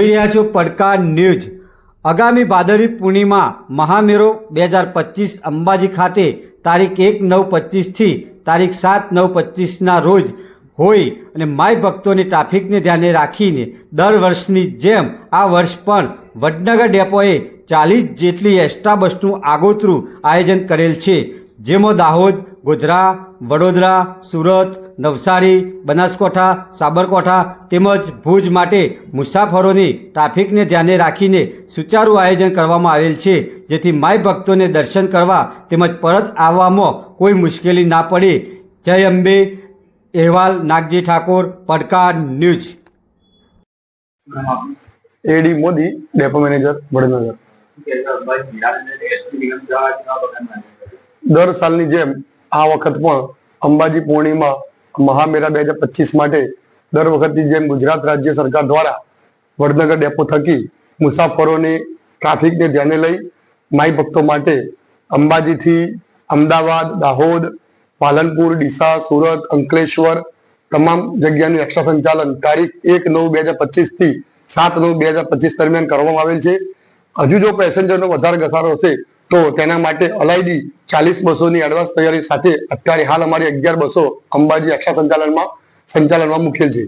જોઈ રહ્યા છો પડકાર ન્યૂઝ। આગામી ભાદરવી પૂર્ણિમા મહામેળો 2025 અંબાજી ખાતે તારીખ 1/9/25 થી તારીખ 7/9/25ના રોજ હોય અને માય ભક્તોની ટ્રાફિકને ધ્યાને રાખીને દર વર્ષની જેમ આ વર્ષ પણ વડનગર ડેપોએ 40 જેટલી એક્સ્ટ્રા બસનું આગોતરું આયોજન કરેલ છે, જેમાં દાહોદ, ગોધરા, વડોદરા, સુરત, નવસારી, બનાસકાંઠા, સાબરકાંઠા તેમજ ભુજ માટે મુસાફરોની ટ્રાફિકને ધ્યાને રાખીને સુચારું આયોજન કરવામાં આવેલ છે, જેથી માય ભક્તોને દર્શન કરવા તેમજ પરત આવવામાં કોઈ મુશ્કેલી ના પડે। જય અંબે। અહેવાલ નાગજી ઠાકોર, પડકાર ન્યૂઝ। એડી મોદી, ડેપો મેનેજર, વડનગર। દર સાલની જેમ આ વખત પણ અંબાજી પૂર્ણિમા મહામેળા 2025 માટે દર વખતની જેમ ગુજરાત રાજ્ય સરકાર દ્વારા વડનગર ડેપો થકી મુસાફરોની ટ્રાફિકને ધ્યાને લઈ માઈ ભક્તો માટે અંબાજીથી અમદાવાદ, દાહોદ, પાલનપુર, ડીસા, સુરત, અંકલેશ્વર તમામ જગ્યાનું એક્સ્ટ્રા સંચાલન તારીખ 1/9/2025 થી 7/9/2025 દરમિયાન કરવામાં આવેલ છે। હજુ જો પેસેન્જરનો વધારે ઘસારો હશે તો તેના માટે અલાયદી 40 બસોની એડવાન્સ તૈયારી સાથે અત્યારે હાલ અમારી 11 બસો અંબાજી એક્સ્ટ્રા સંચાલનમાં મૂકેલ છે।